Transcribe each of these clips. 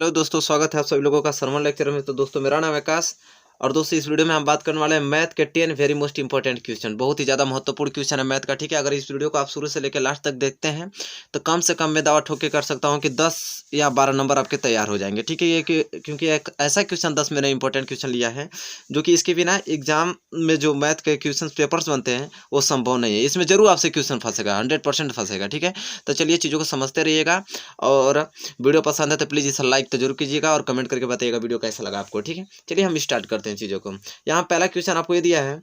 Hello दोस्तों, स्वागत है आप सभी लोगों का सरमन लेक्चर में। तो दोस्तों, मेरा नाम है आकाश और दोस्तों इस वीडियो में हम बात करने वाले हैं मैथ के 10 वेरी मोस्ट इंपॉर्टेंट क्वेश्चन। बहुत ही ज़्यादा महत्वपूर्ण क्वेश्चन है मैथ का, ठीक है। अगर इस वीडियो को आप शुरू से लेकर लास्ट तक देखते हैं तो कम से कम मैं दावा ठोक के कर सकता हूं कि 10 या 12 नंबर आपके तैयार हो जाएंगे, ठीक है। क्योंकि एक ऐसा क्वेश्चन 10 मैंने इंपॉर्टेंट क्वेश्चन लिया है जो कि इसके बिना एग्जाम में जो मैथ के क्वेश्चन पेपर्स बनते हैं वो संभव नहीं है। इसमें जरूर आपसे क्वेश्चन फंसेगा, 100% फंसेगा, ठीक है। तो चलिए चीज़ों को समझते रहिएगा और वीडियो पसंद है तो प्लीज़ इसे लाइक तो जरूर कीजिएगा और कमेंट करके बताइएगा वीडियो कैसा लगा आपको, ठीक है। चलिए हम स्टार्ट करते हैं चीज़ों को। यहाँ पहला क्वेश्चन आपको ये दिया है,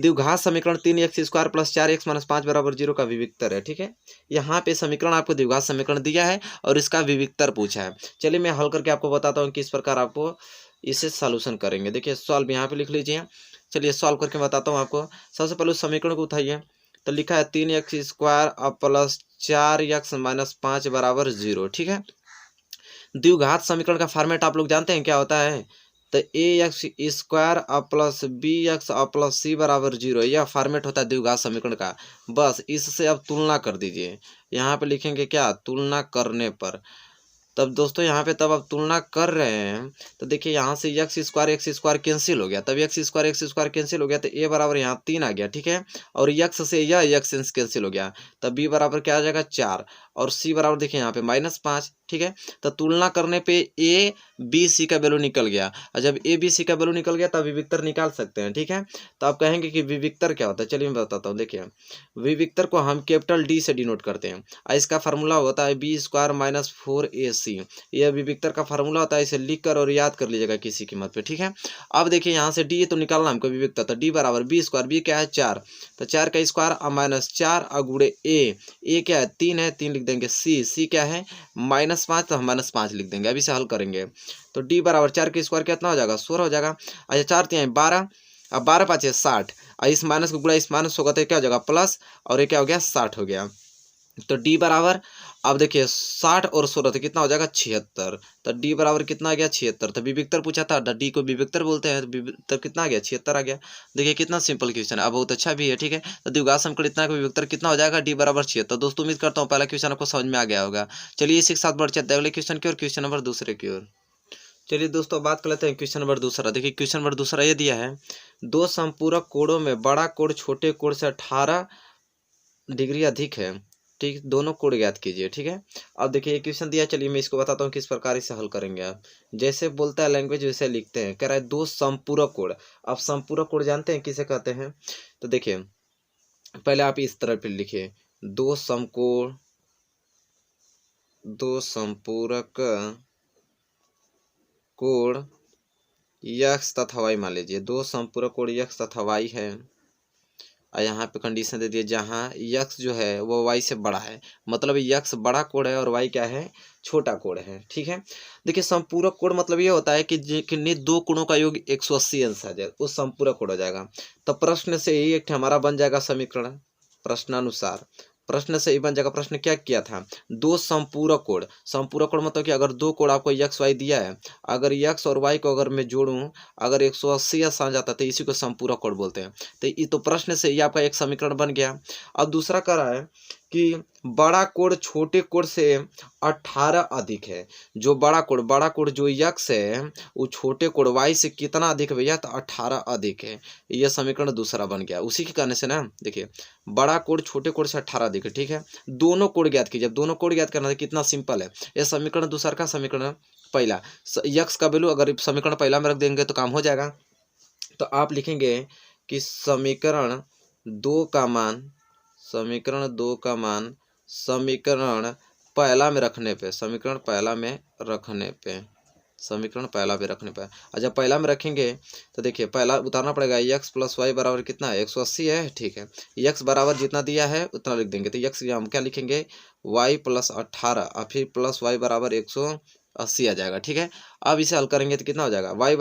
द्विघात समीकरण 3x² + 4x - 5 = 0 का विविक्तर है, ठीक है। यहाँ पे समीकरण आपको द्विघात समीकरण दिया है और इसका विविक्तर पूछा है। चलिए मैं हल करके आपको बताता हूँ किस प्रकार आपको इसे सॉल्यूशन करेंगे। देखिए सॉल्व यहाँ पे लिख लीजिए। चलिए सॉल्व करके बताता हूँ आपको। सबसे पहले उस समीकरण को उठाइए। तो लिखा है 3x² + 4x - 5 = 0, ठीक है। द्विघात समीकरण का फॉर्मेट आप लोग जानते हैं क्या होता है। तो ax² + bx + c = 0, यह फॉर्मेट होता है द्विघात समीकरण का। बस इससे अब तुलना कर दीजिए। यहाँ पे लिखेंगे क्या, तुलना करने पर। तब दोस्तों यहाँ पे तब आप तुलना कर रहे हैं तो देखिए यहाँ से x² कैंसिल हो गया, तब x² कैंसिल हो गया तो a बराबर यहाँ 3 आ गया, ठीक है। और x से यह x कैंसिल हो गया, तब b बराबर क्या आ जाएगा 4 और c बराबर देखिए यहाँ पे -5, ठीक है। तो तुलना करने पे a b c का वैल्यू निकल गया और जब a b c का वैल्यू निकल गया तब विविक्तर निकाल सकते हैं, ठीक है। तो आप कहेंगे कि विविक्तर क्या होता है, चलिए मैं बताता हूँ। देखिए विविक्तर को हम कैपिटल D से डिनोट करते हैं और इसका फार्मूला होता है b² - 4ac। यह विविक्तर का फार्मूला होता है, इसे लिख कर और याद कर लीजिएगा किसी कीमत पे, ठीक है। अब देखिए यहाँ से d तो निकालना हमको विविक्तर, तो d बराबर b², b क्या है 4, तो 4 का स्क्वायर -4 गुणे a क्या है 3 है, 3 लिख देंगे। c क्या है -5, तो हम -5 लिख देंगे। अब इसे हल करेंगे तो d बराबर 4 का स्क्वायर कितना हो जाएगा 16 हो जाएगा। अच्छा 4 3 12, अब 12 5 60 और इस माइनस को गुणा इस माइनस होगा तो क्या हो जाएगा प्लस, और ये क्या हो गया 60 हो गया। तो d बराबर अब देखिए 60 और 16 तो कितना हो जाएगा 76, तो d बराबर कितना आ गया 76। तो विविक्तर पूछा था, d को विविक्तर बोलते हैं, तो विविक्तर कितना आ गया 76 आ गया। देखिए कितना सिंपल क्वेश्चन है, अब बहुत अच्छा भी है, ठीक है। तो द्विघात समीकरण इतना का विविक्तर कितना हो जाएगा d बराबर 76। दोस्तों उम्मीद करता हूँ पहला क्वेश्चन आपको समझ में आ गया होगा। चलिए इसी के साथ बढ़ चलते हैं अगले क्वेश्चन की और, क्वेश्चन नंबर दूसरे की ओर। चलिए दोस्तों बात कर लेते हैं क्वेश्चन नंबर दूसरा। देखिए क्वेश्चन नंबर दूसरा ये दिया है, दो संपूरक कोणों में बड़ा कोण छोटे कोण से 18 डिग्री अधिक है, ठीक। दोनों कोण ज्ञात कीजिए, ठीक है। अब देखिए ये क्वेश्चन दिया, चलिए मैं इसको बताता हूँ किस प्रकार इसे हल करेंगे। आप जैसे बोलता है लैंग्वेज वैसे लिखते हैं। कह रहा है दो संपूरक कोण। आप संपूरक कोण जानते हैं किसे कहते हैं। तो देखिए पहले आप इस तरह पे लिखिए, दो समकोण, दो संपूरक कोण यक्स तथा वाई मान लीजिए। दो संपूरक कोण यक्स तथा वाई है और यहाँ पे कंडीशन दे दिए जहाँ यक्स जो है वो वाई से बड़ा है, मतलब यक्स बड़ा कोण है और वाई क्या है छोटा कोण है, ठीक है। देखिए संपूरक कोण मतलब ये होता है कि किन्हीं दो कोणों का योग 180 अंश आ जाए, वो संपूरक कोण हो जाएगा। तो प्रश्न से ही एक हमारा बन जाएगा समीकरण, प्रश्नानुसार प्रश्न से ही बन जाएगा। प्रश्न क्या किया था, दो संपूरक कोण। संपूरक कोण मतलब कि अगर दो कोण आपको यक्स वाई दिया है, अगर यक्स और वाई को अगर मैं जोड़ूं, अगर 180 अंश आ जाता तो इसी को संपूरक कोण बोलते हैं। तो ये तो प्रश्न से ही आपका एक समीकरण बन गया। अब दूसरा कह रहा है कि बड़ा कोण छोटे कोण से 18 अधिक है। जो बड़ा कोण जो यक्स है वो छोटे कोण वाई से कितना अधिक है भैया, तो 18 अधिक है। यह समीकरण दूसरा बन गया। उसी के कहने से ना देखिए बड़ा कोण छोटे कोण से 18 अधिक है, ठीक है। दोनों कोण ज्ञात कीजिए। अब दोनों कोण ज्ञात करना है, कितना सिंपल है। यह समीकरण दूसरा का समीकरण पहला, यक्स का वैल्यू अगर समीकरण पहला में रख देंगे तो काम हो जाएगा। तो आप लिखेंगे कि समीकरण दो का मान, समीकरण दो का मान समीकरण पहला में रखने पे, समीकरण पहला में रखने पे, समीकरण पहला पे रखने पर। और जब पहला में रखेंगे तो देखिए पहला उतारना पड़ेगा, x + y बराबर कितना है 180 है, ठीक है। x बराबर जितना दिया है उतना लिख देंगे। तो x हम क्या लिखेंगे y + 18 और फिर प्लस y बराबर 180 आ जाएगा, ठीक है। अब इसे हल करेंगे तो कितना हो जाएगा y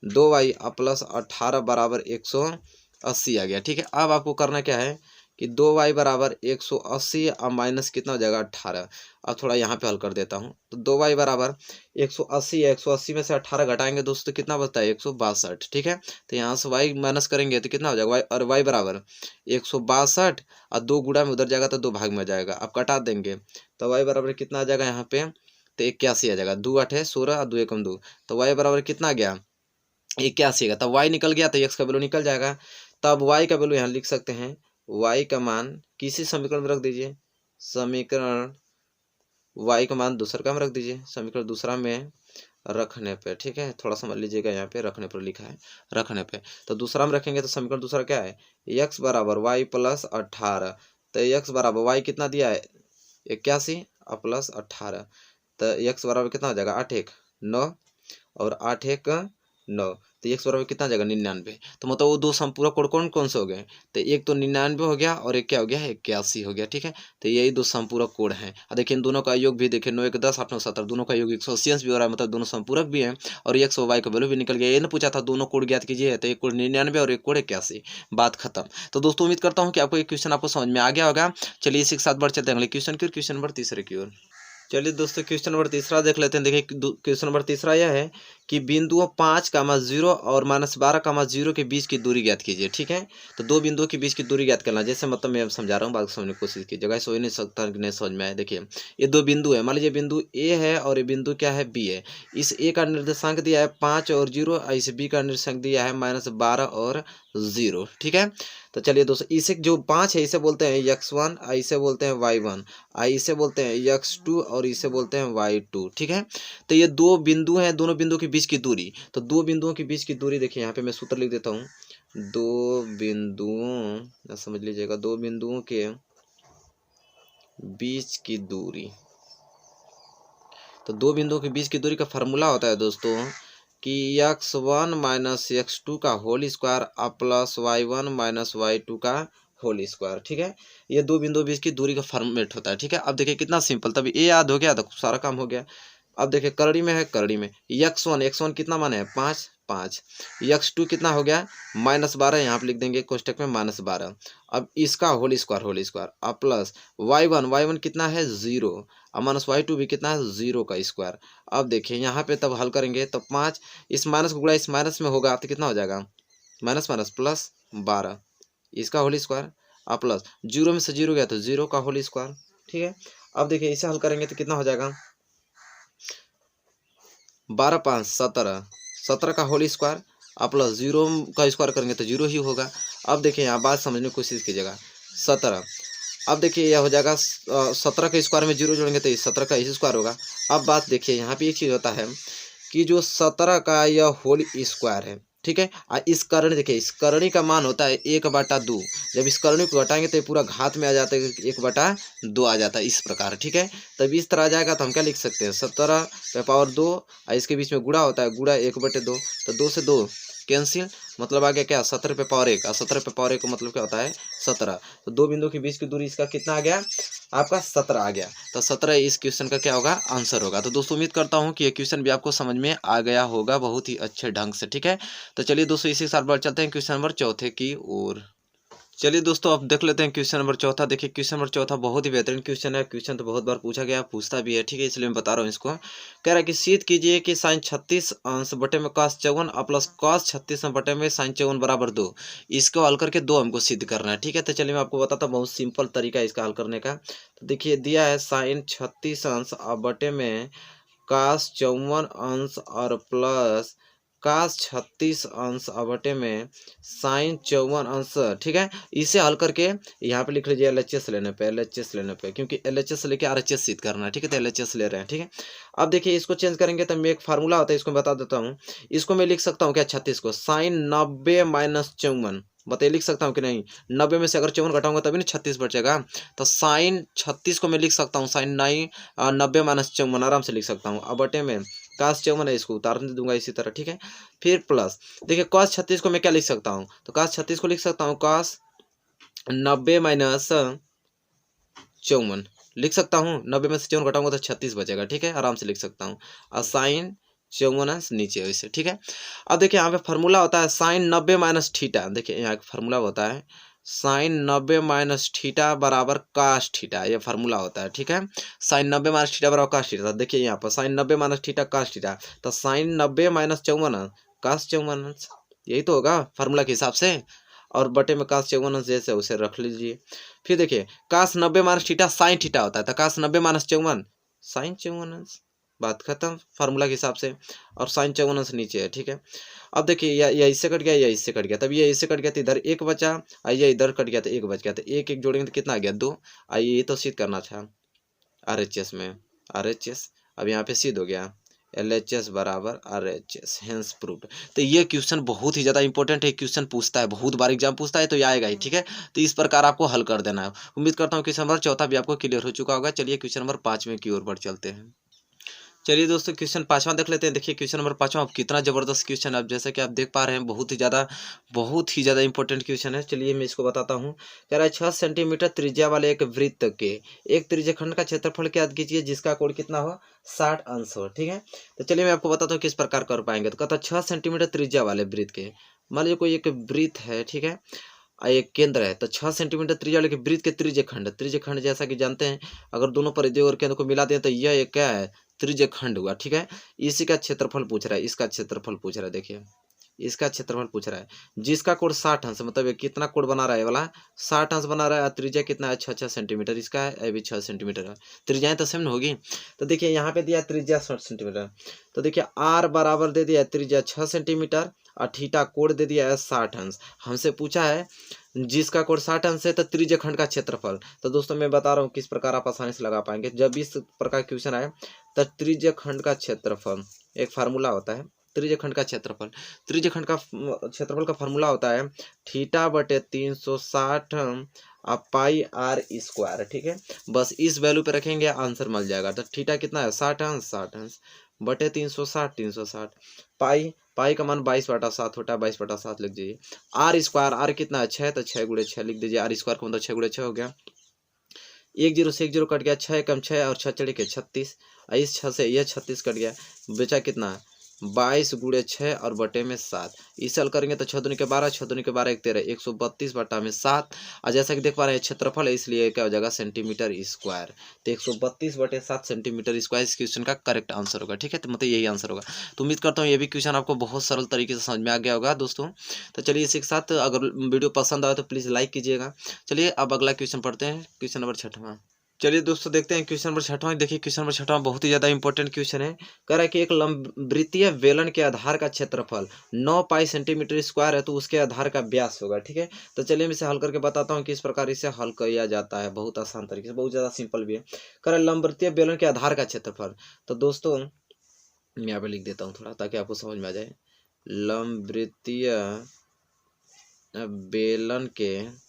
2y + 18 बराबर 180 आ गया, ठीक है। अब आपको करना क्या है कि 2y बराबर 180 और माइनस कितना हो जाएगा 18। अब थोड़ा यहाँ पे हल कर देता हूँ। तो 2y बराबर 180 है, 180 में से 18 घटाएंगे दोस्तों कितना बचता है 162, ठीक है। तो यहाँ से y माइनस करेंगे तो कितना हो जाएगा y, और y बराबर 162 और 2 गुणा में उधर जाएगा तो 2 भाग में जाएगा। अब कटा देंगे तो y बराबर कितना आ जाएगा यहाँ पे तो 81 आ जाएगा। 2 8 16 और 2 1 2, तो y बराबर कितना आ गया 81 का। तब y निकल गया तो x का वैल्यू निकल जाएगा। तब y का वैल्यू यहाँ लिख सकते हैं, y का मान किसी समीकरण में रख दीजिए, समीकरण y का मान दूसरा में रख दीजिए, समीकरण दूसरा में रखने पे, ठीक है, थोड़ा समझ लीजिएगा, यहाँ पे रखने पर लिखा है, रखने पे। तो दूसरा में रखेंगे तो समीकरण दूसरा क्या है, x बराबर y प्लस 18, तो x बराबर y कितना दिया है 81 और प्लस 18, तो x बराबर कितना हो जाएगा 8 1 9 और 8 1 9, तो x बराबर कितना आ जाएगा 99। तो मतलब वो दो संपूरक कोण कौन कौन से हो गए, तो एक तो 99 हो गया और एक क्या हो गया 81 हो गया, ठीक है। तो यही दो संपूरक कोण हैं। और देखिए इन दोनों का योग भी देखिए 9 1 10 8 9 17, दोनों का योग 180 भी हो रहा है, मतलब दोनों संपूरक भी हैं और x और y का वैल्यू भी निकल गया। ये ना पूछा था दोनों कोण ज्ञात कीजिए, तो एक कोण 99 और एक कोण 81, बात खत्म। तो दोस्तों उम्मीद करता हूँ कि आपको ये क्वेश्चन आपको समझ में आ गया होगा। चलिए इसी के साथ बढ़ चलते हैं अगले क्वेश्चन की ओर, क्वेश्चन नंबर तीसरे की ओर। चलिए दोस्तों क्वेश्चन नंबर तीसरा देख लेते हैं। देखिए क्वेश्चन नंबर तीसरा यह है कि बिंदुओं 5,0 और -12,0 के बीच की दूरी ज्ञात कीजिए, ठीक है। तो दो बिंदुओं के बीच की दूरी ज्ञात करना, जैसे मतलब मैं समझा रहा हूँ, बात समझने की कोशिश कीजिएगा, सो ही नहीं सकता कि नहीं समझ में आए। देखिए ये दो बिंदु है, मान लीजिए बिंदु ए है और ये बिंदु क्या है बी है। इस ए का निर्देशांक दिया है 5 और 0, इस बी का निर्देशांक दिया है -12 और 0, ठीक है। तो चलिए दोस्तों इसे जो 5 है इसे बोलते हैं x1, इसे बोलते हैं y1, इसे बोलते हैं x2 और इसे बोलते हैं y2, ठीक है। तो ये दो बिंदु हैं, दोनों बिंदुओं के बीच की दूरी, तो दो बिंदुओं के बीच की दूरी देखिए यहाँ पे मैं सूत्र लिख देता हूँ। दो बिंदुओं, समझ लीजिएगा, दो बिंदुओं के बीच की दूरी, तो दो बिंदुओं के बीच की दूरी का फार्मूला होता है दोस्तों कि x1 माइनस x2 का whole square plus y1 minus y2 का होल स्क्वायर, ठीक है। ये दो बिंदुओं बीच की दूरी का फॉर्मेट होता है, ठीक है। अब देखिए कितना सिंपल, तभी ये याद हो गया तो सारा काम हो गया। अब देखिए करड़ी में है, करड़ी में x1 कितना मान है 5 5, x2 कितना हो गया -12, यहाँ पे लिख देंगे कोष्टक में -12। अब इसका होल स्क्वायर अब प्लस y1 कितना है 0 और माइनस y2 भी कितना है 0 का स्क्वायर। अब देखिए यहाँ पे तब हल करेंगे तो 5 इस माइनस को गुणा इस माइनस में होगा तो कितना हो जाएगा माइनस माइनस प्लस 12, इसका होल स्क्वायर और प्लस 0 में से 0 गया तो 0 का होल स्क्वायर, ठीक है। अब देखिए इसे हल करेंगे तो कितना हो जाएगा 12 5 17, 17 का होल स्क्वायर और प्लस 0 का स्क्वायर करेंगे तो 0 ही होगा। अब देखिए यहाँ बात समझने की कोशिश कीजिएगा, 17, अब देखिए यह हो जाएगा 17 के स्क्वायर में 0 जोड़ेंगे तो 17 का इस स्क्वायर होगा। अब बात देखिए यहाँ पे एक चीज़ होता है कि जो 17 का यह होल स्क्वायर है, ठीक है, इस करणी देखिए इस करणी का मान होता है 1/2, जब इस करणी को घटाएंगे तो ये पूरा घात में आ जाता है 1/2 आ जाता है इस प्रकार, ठीक है। तब इस तरह आ जाएगा तो हम क्या लिख सकते हैं 17 पे पावर 2 और इसके बीच में गुणा होता है, गुणा 1/2, तो 2 से 2 कैंसिल, मतलब आ गया क्या 17 पे पावर 1 और 17 पे पावर 1 का मतलब क्या होता है 17। तो दो बिंदुओं के बीच की दूरी इसका कितना आ गया आपका 17 आ गया। तो 17 इस क्वेश्चन का क्या होगा आंसर होगा। तो दोस्तों उम्मीद करता हूँ कि ये क्वेश्चन भी आपको समझ में आ गया होगा बहुत ही अच्छे ढंग से, ठीक है। तो चलिए दोस्तों इसी के साथ बढ़ चलते हैं क्वेश्चन नंबर चौथे की ओर। चलिए दोस्तों अब देख लेते हैं क्वेश्चन नंबर चौथा। देखिए क्वेश्चन नंबर चौथा बहुत ही बेहतरीन क्वेश्चन है, क्वेश्चन तो बहुत बार पूछा गया पूछता भी है, ठीक है, इसलिए मैं बता रहा हूँ इसको। कह रहा है कि सिद्ध कीजिए कि साइन 36 अंश बटे में cos 54 और प्लस cos 36 बटे में साइन 54 बराबर 2, इसको हल करके 2 हमको सिद्ध करना है, ठीक है। तो चलिए मैं आपको बताता हूँ बहुत सिंपल तरीका है इसका हल करने का। तो देखिए दिया है साइन 36 अंश और बटे में cos 54 अंश और प्लस cos 36 अंश बटे में साइन 54 अंश, ठीक है। इसे हल करके यहाँ पे लिख लीजिए LHS लेने पे, क्योंकि LHS लेके RHS सिद्ध करना है, ठीक है। तो LHS ले रहे हैं, ठीक है। अब देखिए इसको चेंज करेंगे तो मैं एक फार्मूला होता है इसको बता देता हूँ। इसको मैं लिख सकता हूँ क्या 36 को साइन 90 माइनस 54, बताइए लिख सकता हूँ कि नहीं। 90 में से अगर 54 घटाऊंगा तभी ना 36 बचेगा। तो साइन 36 को मैं लिख सकता हूँ साइन 90 माइनस 54 आराम से लिख सकता हूँ। अब बटे में cos 54 है, इसको उतार दूंगा इसी तरह, ठीक है। फिर प्लस देखिए cos 36 को मैं क्या लिख सकता हूँ, तो cos 36 को लिख सकता हूँ cos 90 माइनस 54 लिख सकता हूँ। 90 में से 54 घटाऊंगा तो 36 बचेगा, ठीक है, आराम से लिख सकता हूँ। और साइन 54 नीचे वैसे, ठीक है। अब देखिए यहाँ पे फार्मूला होता है साइन 90 माइनस थीटा, देखिए यहाँ फार्मूला होता है साइन 90 माइनस थीटा बराबर कास थीटा, ये फार्मूला होता है, ठीक है। साइन 90 माइनस थीटा बराबर कास थीटा, देखिए यहाँ पर sine 90 minus theta cos theta, तो साइन 90 माइनस 54 कास 54, यही तो होगा फार्मूला के हिसाब से। और बटे में कास 54 जैसे उसे रख लीजिए। फिर देखिए कास 90 माइनस थीटा साइन थीटा होता है, तो कास 90 माइनस 54 साइन 54, बात खत्म फार्मूला के हिसाब से। और साइन 54 अंश नीचे है, ठीक है। अब देखिए या इससे कट गया या इससे कट गया, तब ये इससे कट गया तो इधर 1 बचा, आइए इधर कट गया तो 1 बच गया, तो 1 1 जोड़ेंगे तो कितना आ गया 2। आइए ये तो सिद्ध करना था RHS में, RHS अब यहाँ पे सिद्ध हो गया LHS बराबर RHS, हेंस प्रूव्ड। तो ये क्वेश्चन बहुत ही ज़्यादा इंपॉर्टेंट है, क्वेश्चन पूछता है, बहुत बार एग्जाम पूछता है तो ये आएगा ही, ठीक है। तो इस प्रकार आपको हल कर देना है। उम्मीद करता हूँ क्वेश्चन नंबर 4 भी आपको क्लियर हो चुका होगा। चलिए क्वेश्चन नंबर 5 की ओर बढ़ चलते हैं। चलिए दोस्तों क्वेश्चन 5वां देख लेते हैं। देखिए क्वेश्चन नंबर 5वां कितना जबरदस्त क्वेश्चन है। अब जैसा कि आप देख पा रहे हैं बहुत ही ज़्यादा इंपॉर्टेंट क्वेश्चन है। चलिए मैं इसको बताता हूँ। कह रहा है 6 सेंटीमीटर त्रिज्या वाले एक वृत्त के एक त्रिज्यखंड का क्षेत्रफल ज्ञात कीजिए जिसका कोण कितना हो 60 अंश हो, ठीक है। तो चलिए मैं आपको बताता हूँ किस प्रकार कर पाएंगे। तो कहता है 6 सेंटीमीटर त्रिज्या वाले वृत्त के, मान लीजिए कोई एक वृत्त है, ठीक है, एक केंद्र है, तो 6 सेंटीमीटर त्रिज्या वाले वृत्त के त्रिज्यखंड जैसा कि जानते हैं अगर दोनों परिधियों और केंद्र को मिला दें तो यह एक क्या है त्रिज्यखंड हुआ, ठीक है। इसी का क्षेत्रफल पूछ रहा है, इसका क्षेत्रफल पूछ रहा है। देखिए इसका क्षेत्रफल पूछ रहा है जिसका कोण 60 अंश, मतलब ये कितना कोण बना रहा है वाला 60 अंश बना रहा है। त्रिज्या कितना है 6 सेंटीमीटर, इसका है अभी 6 सेंटीमीटर है। त्रिज्याएं तो सेम होगी। तो देखिए यहाँ पे दिया त्रिज्या 60 सेंटीमीटर, तो देखिए R बराबर दे दिया त्रिज्या 6 सेंटीमीटर और थीटा कोण दे दिया है 60 अंश। हमसे पूछा है जिसका कोण 60 अंश है तो त्रिज्यखंड का क्षेत्रफल। तो दोस्तों मैं बता रहा हूँ किस प्रकार आप आसानी से लगा पाएंगे। जब इस प्रकार क्वेश्चन आए तो त्रिज्यखंड का क्षेत्रफल एक फार्मूला होता है। त्रिज्यखंड का क्षेत्रफल का फार्मूला होता है थीटा बटे 360 पाई R स्क्वायर, ठीक है। बस इस वैल्यू पे रखेंगे आंसर मिल जाएगा। तो थीटा कितना है 60 अंश बटे 360 पाई का मान 22/7 होता है, 22/7 लिख दीजिए। R स्क्वायर R कितना है 6, तो 6 × 6 लिख दीजिए। R स्क्वायर का मतलब 6 × 6 हो गया। 1 0 से 1 0 कट गया, 6 कम 6 और 6 चढ़े के 36। इस 6 से यह 36 कट गया, बचा कितना 22 × 6 और बटे में 7। इसे हल करेंगे तो 6 दूनी के 12, 6 दूनी के 12 1 13, 132/7। और जैसा कि देख पा रहे हैं क्षेत्रफल है इसलिए क्या हो जाएगा सेंटीमीटर स्क्वायर। तो 132/7 सेंटीमीटर स्क्वायर इस क्वेश्चन का करेक्ट आंसर होगा, ठीक है। तो मतलब यही आंसर होगा। तो उम्मीद करता हूँ ये भी क्वेश्चन आपको बहुत सरल तरीके से समझ में आ गया होगा दोस्तों। तो चलिए इसी के साथ अगर वीडियो पसंद आए तो प्लीज़ लाइक कीजिएगा। चलिए अब अगला क्वेश्चन पढ़ते हैं, क्वेश्चन नंबर 6वां। चलिए दोस्तों देखते हैं क्वेश्चन नंबर 6वां। देखिए क्वेश्चन नंबर 6वां बहुत ही ज़्यादा इंपॉर्टेंट क्वेश्चन है। कह रहा है कि एक लंबवृत्तीय बेलन के आधार का क्षेत्रफल 9 पाई सेंटीमीटर स्क्वायर है तो उसके आधार का व्यास होगा, ठीक है। तो चलिए मैं इसे हल करके बताता हूँ किस प्रकार इसे हल किया जाता है। बहुत आसान तरीके से, बहुत ज़्यादा सिंपल भी है। कह रहा है लंबवृत्तीय बेलन के आधार का क्षेत्रफल। तो दोस्तों मैं यहाँ पे लिख देता हूँ थोड़ा ताकि आपको समझ में आ जाए। लंबवृत्तीय बेलन के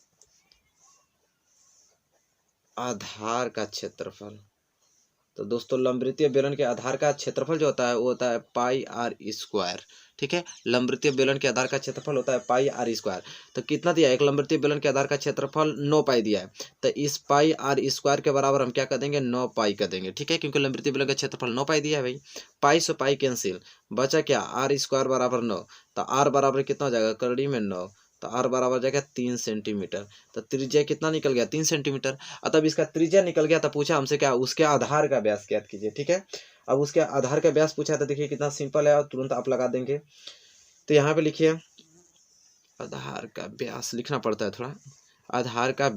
आधार का क्षेत्रफल। तो दोस्तों लंबवृत्तीय बेलन के आधार का क्षेत्रफल जो होता है वो होता है पाई R स्क्वायर, ठीक है। लंबवृत्तीय बेलन के आधार का क्षेत्रफल होता है पाई R स्क्वायर। तो कितना दिया है, एक लंबवृत्तीय बेलन के आधार का क्षेत्रफल 9 पाई दिया है। तो इस पाई R स्क्वायर के बराबर हम क्या कर देंगे 9 पाई कर देंगे, ठीक है, क्योंकि लंबवृत्तीय बेलन का क्षेत्रफल 9 पाई दिया है भाई। पाई से पाई कैंसिल, बचा क्या R स्क्वायर बराबर 9। तो R बराबर कितना हो जाएगा करड़ी में 9, तो R बराबर जाएगा 3 सेंटीमीटर। तो त्रिज्या कितना निकल गया 3 सेंटीमीटर। तब इसका त्रिज्या निकल गया तो पूछा हमसे क्या उसके आधार का व्यास ज्ञात कीजिए, ठीक है। अब उसके आधार का व्यास पूछा तो देखिए कितना सिंपल है और तुरंत आप लगा देंगे। तो यहाँ पे लिखिए आधार का व्यास लिखना पड़ता है थोड़ा। आधार का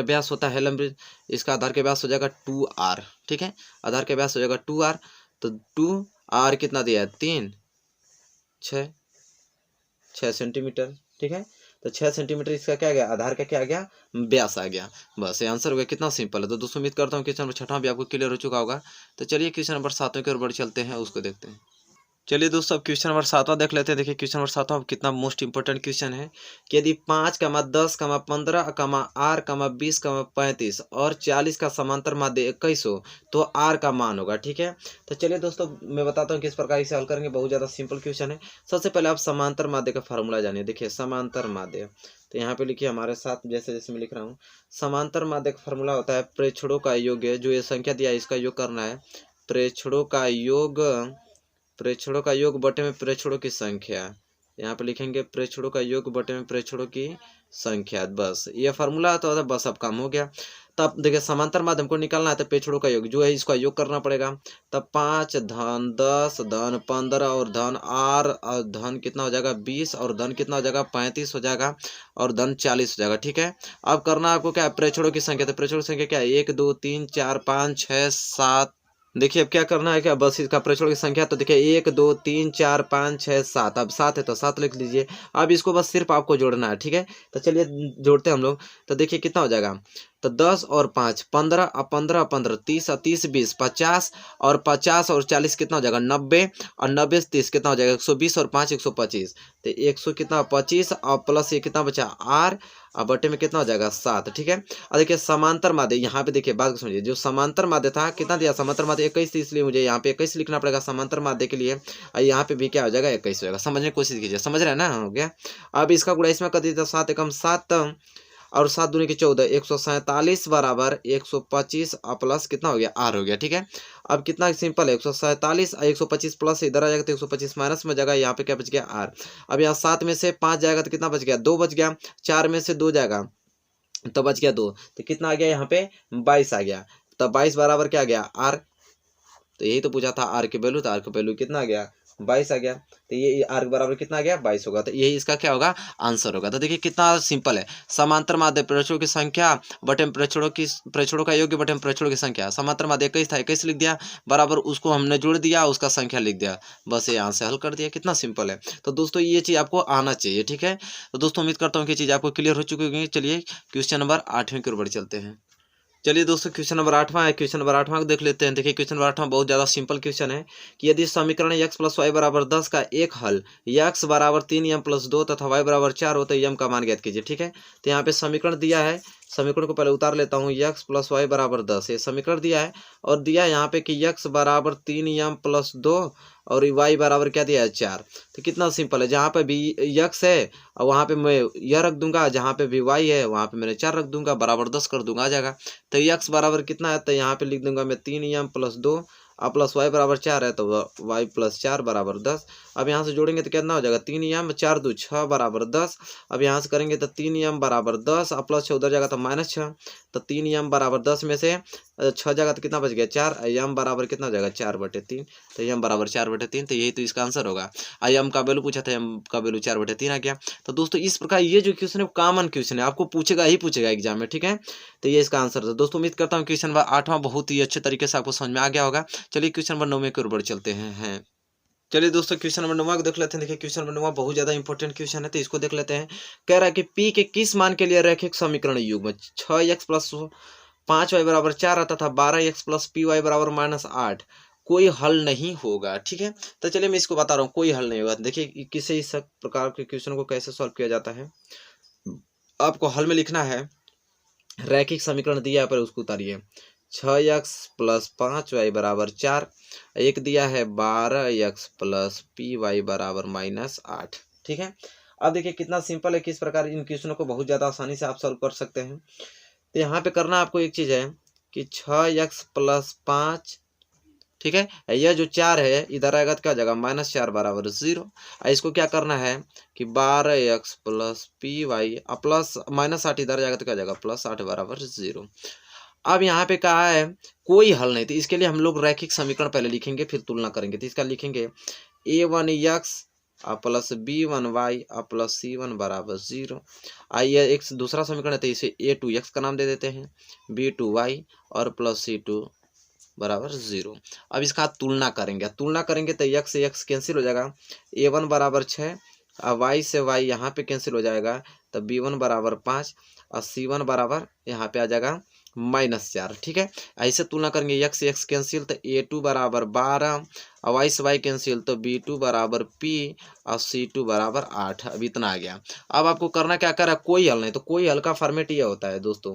व्यास होता है लंबवृत्त, इसका आधार का व्यास हो जाएगा 2R, ठीक है। आधार का व्यास हो जाएगा 2R। तो 2R कितना दिया है 6 सेंटीमीटर, ठीक है। तो 6 सेंटीमीटर इसका क्या आ गया आधार का क्या आ गया व्यास आ गया। बस ये आंसर हो गया। कितना सिंपल है। तो दोस्तों उम्मीद करता हूँ क्वेश्चन नंबर 6वां भी आपको क्लियर हो चुका होगा। तो चलिए क्वेश्चन नंबर 7 की ओर बढ़ चलते हैं, उसको देखते हैं। चलिए दोस्तों अब क्वेश्चन नंबर 7वां देख लेते हैं। देखिए क्वेश्चन नंबर 7वां कितना मोस्ट इंपोर्टेंट क्वेश्चन है कि यदि 5, 10, 15, R, 20, 35 और 40 का समांतर माध्य 21 हो तो R का मान होगा, ठीक है। तो चलिए दोस्तों मैं बताता हूँ किस प्रकार इसे हल करेंगे। बहुत ज़्यादा सिंपल क्वेश्चन है। सबसे पहले आप समांतर माध्य का फार्मूला जानिए। देखिए समांतर माध्य, तो यहाँ पे लिखिए हमारे साथ जैसे जैसे मैं लिख रहा हूँ। समांतर माध्य का फार्मूला होता है प्रेक्षणों का योग है, जो ये संख्या दिया है इसका योग करना है। प्रेक्षणों का योग बटे में प्रेक्षणों की संख्या। यहाँ पे लिखेंगे प्रेक्षणों का योग बटे में प्रेक्षणों की संख्या। बस ये फार्मूला तो बस अब काम हो गया। तब देखिए समांतर माध्यम को निकालना है तो प्रेक्षणों का योग जो है इसका योग करना पड़ेगा। तब 5 धन 10 धन 15 और धन R और धन कितना हो जाएगा 20 और धन कितना हो जाएगा 35 हो जाएगा और धन 40 हो जाएगा, ठीक है। अब करना आपको क्या है प्रेक्षणों की संख्या। तो प्रेक्षणों की संख्या क्या है 1 2 3 4 5 6 7 देखिए अब क्या करना है, क्या बस इसका प्रेक्षणों की संख्या तो देखिए 1 2 3 4 5 6 7, अब 7 है तो 7 लिख लीजिए। अब इसको बस सिर्फ आपको जोड़ना है, ठीक है। तो चलिए जोड़ते हैं हम लोग। तो देखिए कितना हो जाएगा, तो 10 और 5 15, अब 15 15 30 और 30 20 50, और 50 और 40 कितना हो जाएगा 90, और 90 से 30 कितना हो जाएगा 120, और 5 125, तो 100 कितना 25, और प्लस ये कितना बचा आर, और बटे में कितना हो जाएगा 7, ठीक है। और देखिए समांतर माध्य, यहाँ पे देखिए बात को समझिए, जो समांतर माध्य था कितना दिया, समांतर माध्य 21, इसलिए मुझे यहाँ पे 21 लिखना पड़ेगा समांतर माध्य के लिए, और यहाँ पे भी क्या हो जाएगा 21 होगा। समझने की कोशिश कीजिए, समझ रहे हैं ना, हो गया। अब इसका गुणा इसमें कर दीजिए, 7 एकम 7 और 7 दूनी की 14, 147 बराबर 125 प्लस कितना हो गया आर हो गया, ठीक है। अब कितना सिंपल है, 147 और 125 प्लस इधर आ जाएगा तो 125 माइनस में जाएगा, यहाँ पे क्या बच गया आर। अब यहाँ 7 में से 5 जाएगा तो कितना बच गया 2 बच गया, 4 में से 2 जाएगा तो बच गया 2, तो कितना आ गया यहाँ पे 22 आ गया। तो 22 बराबर क्या आ गया आर, तो यही तो पूछा था आर की वैल्यू, तो आर की वैल्यू कितना आ गया 22 आ गया। तो ये आर बराबर कितना आ गया 22 होगा, तो यही इसका क्या होगा आंसर होगा। तो देखिए कितना सिंपल है, समांतर माध्य प्रेक्षणों की संख्या बटे प्रेक्षणों का योग्य बटे प्रेक्षणों की संख्या। समांतर माध्य 21 था, 21 लिख दिया बराबर, उसको हमने जोड़ दिया, उसका संख्या लिख दिया, बस ये यहाँ से हल कर दिया। कितना सिंपल है। तो दोस्तों ये चीज़ आपको आना चाहिए, ठीक है। तो दोस्तों उम्मीद करता हूँ कि चीज़ आपको क्लियर हो चुकी होगी। चलिए क्वेश्चन नंबर 8वें की ओर बढ़ चलते हैं। चलिए दोस्तों क्वेश्चन नंबर 8वां है। क्वेश्चन नंबर 8वां को देख लेते हैं। देखिए क्वेश्चन नंबर 8वां बहुत ज़्यादा सिंपल क्वेश्चन है कि यदि समीकरण x + y = 10 का एक हल x = 3m + 2 तथा y = 4 हो तो m का मान ज्ञात कीजिए, ठीक है। तो यहाँ पे समीकरण दिया है, समीकरण को पहले उतार लेता हूँ। x + y = 10 ये समीकरण दिया है, और दिया यहाँ पे कि x = 3m + 2 और y बराबर क्या दिया है 4। तो कितना सिंपल है, जहाँ पे भी x है और वहाँ पे मैं यह रख दूंगा, जहाँ पे भी y है वहाँ पे मैंने 4 रख दूंगा, बराबर 10 कर दूंगा, आ जाएगा। तो x बराबर कितना है, तो यहाँ पे लिख दूंगा मैं 3m + 2 प्लस y = 4 है, तो y + 4 = 10। अब यहाँ से जोड़ेंगे तो कितना हो जाएगा 3m 4 2 6 = 10। अब यहाँ से करेंगे तो 3m = 10 और प्लस 6 उधर जाएगा तो -6, तो 3m = 10 में से 6 जाएगा तो कितना बच गया 4, m बराबर कितना हो जाएगा 4/3, तो m बराबर 4/3, तो यही तो इसका आंसर होगा। m का वैल्यू पूछा था, m का वैल्यू 4/3 आ गया। तो दोस्तों इस प्रकार ये जो क्वेश्चन है कॉमन क्वेश्चन है, आपको पूछेगा ही पूछेगा एग्जाम में, ठीक है। तो ये इसका आंसर था। दोस्तों उम्मीद करता हूँ क्वेश्चन नंबर 8वां बहुत ही अच्छे तरीके से आपको समझ में आ गया होगा। चलिए क्वेश्चन नंबर 9 की ओर बढ़ चलते हैं। चलिए दोस्तों क्वेश्चन नंबर 9 को देख लेते हैं। देखिए क्वेश्चन नंबर 9 बहुत ज्यादा इंपॉर्टेंट क्वेश्चन है, तो इसको देख लेते हैं। कह रहा है कि p के किस मान के लिए रैखिक समीकरण युग्म 6x + 5y = 4 आता था 12x + py = -8 कोई हल नहीं होगा, ठीक है। तो चलिए मैं इसको बता रहा हूँ, कोई हल नहीं होगा। देखिए किसी इस प्रकार के क्वेश्चन को कैसे सॉल्व किया जाता है। आपको हल में लिखना है, रैखिक समीकरण दिया है पर उसको उतारिए। 6x + 5y = 4, एक दिया है 12x + py = -8, ठीक है। अब देखिए कितना सिंपल है, किस प्रकार इन क्वेश्चनों को बहुत ज़्यादा आसानी से आप सॉल्व कर सकते हैं। तो यहाँ पे करना आपको एक चीज़ है कि 6x + 5, ठीक है, यह जो 4 है इधर आएगा तो क्या हो जाएगा -4 = 0। इसको क्या करना है कि 12x + py प्लस -8 इधर जाएगा तो क्या हो जाएगा +8 = 0। अब यहाँ पे कहा है कोई हल नहीं, तो इसके लिए हम लोग रैखिक समीकरण पहले लिखेंगे फिर तुलना करेंगे। तो इसका लिखेंगे a1x + b1y + c1 = 0। आइए एक दूसरा समीकरण है, तो इसे a2x का नाम दे देते हैं, b2y और +c2 = 0। अब इसका तुलना करेंगे तो x से x कैंसिल हो जाएगा, a1 = 6 और y से y यहाँ पे कैंसिल हो जाएगा, तो b1 = 5 और c1 बराबर यहाँ पे आ जाएगा -4, ठीक है। ऐसे तुलना करेंगे, x से x कैंसिल तो a2 = 12 और y से y कैंसिल तो b2 = p और c2 = 8। अब इतना आ गया। अब आपको करना क्या कर रहा है, कोई हल नहीं, तो कोई हल का फॉर्मेट ये होता है दोस्तों,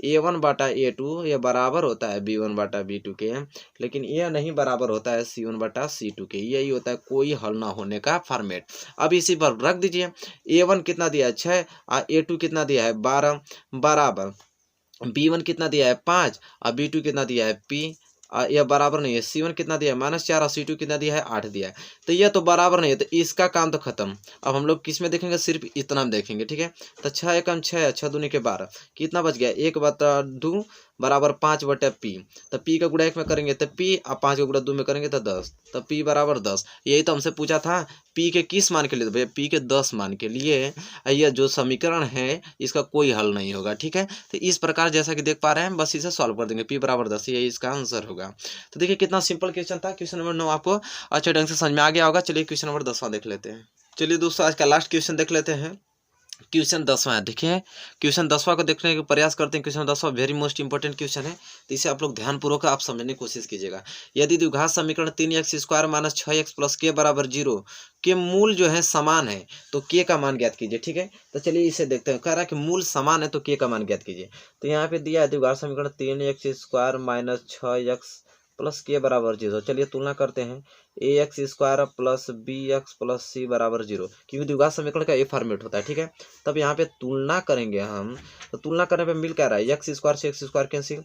a1/a2 ये बराबर होता है b1/b2 के, लेकिन ये नहीं बराबर होता है c1/c2 के। यही होता है कोई हल ना होने का फॉर्मेट। अब इसी पर रख दीजिए, a1 कितना दिया है 6 और a2 कितना दिया है 12 बराबर b1 कितना दिया है 5 और b2 कितना दिया है p, यह बराबर नहीं है। c1 कितना दिया है -4 और c2 कितना दिया है 8 दिया है, तो यह तो बराबर नहीं है, तो इसका काम तो खत्म। अब हम लोग किस में देखेंगे, सिर्फ इतना में देखेंगे, ठीक है। तो 6 एकम 6 6 दूनी के 12 कितना बच गया 1/2 बराबर 5/p। तो p का गुणा 1 में करेंगे तो p, और 5 का गुणा 2 में करेंगे तो 10। तो p बराबर 10। यही तो हमसे पूछा था p के किस मान के लिए, तो भैया p के 10 मान के लिए यह जो समीकरण है इसका कोई हल नहीं होगा। ठीक है, तो इस प्रकार जैसा कि देख पा रहे हैं, बस इसे सॉल्व कर देंगे। p बराबर 10, यही इसका आंसर होगा। तो देखिए कितना सिंपल क्वेश्चन था। क्वेश्चन नंबर 9 आपको अच्छे ढंग से समझ में आ गया होगा। चलिए क्वेश्चन नंबर 10वां देख लेते हैं। चलिए दोस्तों आज का लास्ट क्वेश्चन देख लेते हैं। क्वेश्चन 10वां है। देखिए क्वेश्चन 10वां को देखने का प्रयास करते हैं। क्वेश्चन 10वां वेरी मोस्ट इंपॉर्टेंट क्वेश्चन है, तो इसे आप लोग ध्यानपूर्वक आप समझने की कोशिश कीजिएगा। यदि द्विघात समीकरण 3x² - 6x + k = 0 के मूल जो है समान है तो k का मान ज्ञात कीजिए। ठीक है, तो चलिए इसे देखते हैं। कह रहा है कि मूल समान है तो k का मान ज्ञात कीजिए। तो यहाँ पे दिया है द्विघात समीकरण 3x² - 6x + k = 0। चलिए तुलना करते हैं। ax² + bx + c = 0, क्योंकि द्विघात समीकरण का ये फॉर्मेट होता है। ठीक है, तब यहाँ पे तुलना करेंगे हम, तो तुलना करने पे मिल क्या रहा है, x² से x² कैंसिल,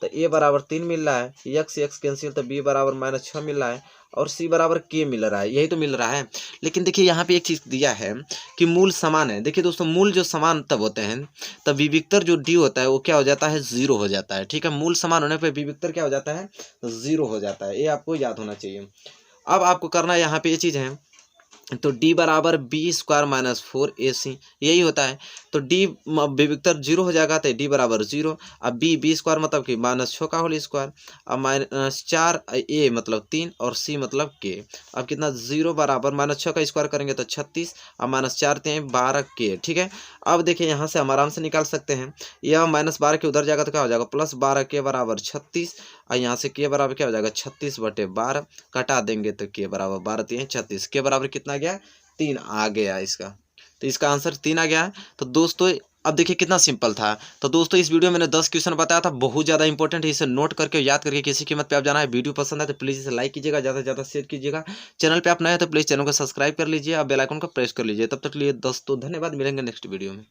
तो a बराबर 3 मिल रहा है, x कैंसिल, तो b बराबर -6 मिल रहा है, और c बराबर k मिल रहा है। यही तो मिल रहा है। लेकिन देखिए यहाँ पे एक चीज़ दिया है कि मूल समान है। देखिए दोस्तों मूल जो समान तब होते हैं तब विविक्तर जो d होता है वो क्या हो जाता है, 0 हो जाता है। ठीक है, मूल समान होने पर विविक्तर क्या हो जाता है, 0 हो जाता है। ये आपको याद होना चाहिए। अब आपको करना यहाँ पे ये चीज़ है, तो d बराबर b² - 4ac यही होता है। तो d विविक्तर 0 हो जाएगा, तो d बराबर 0। अब b² मतलब कि -6 का होल स्क्वायर, अब -4 a मतलब 3 और c मतलब k। अब कितना 0 बराबर -6 का स्क्वायर करेंगे तो 36, अब -4 3 12 k। ठीक है, अब देखिए यहाँ से हम आराम से निकाल सकते हैं। यह -12 के उधर जाएगा तो क्या हो जाएगा, +12 k बराबर 36, और यहाँ से k बराबर क्या हो जाएगा 36/12, कटा देंगे तो k बराबर 12 3 36, k बराबर कितना गया 3 आ गया इसका। तो इसका आंसर 3 आ गया है। तो दोस्तों अब देखिए कितना सिंपल था। तो दोस्तों इस वीडियो में मैंने 10 क्वेश्चन बताया था, बहुत ज़्यादा इंपॉर्टेंट है। इसे नोट करके याद करके किसी कीमत पे आप जाना है। वीडियो पसंद है तो प्लीज़ इसे लाइक कीजिएगा, ज़्यादा से ज़्यादा शेयर कीजिएगा। चैनल पे आप नए हैं तो प्लीज़ चैनल को सब्सक्राइब कर लीजिए और बेल आइकन को प्रेस कर लीजिए। तब तक के लिए दोस्तों धन्यवाद, मिलेंगे नेक्स्ट वीडियो में।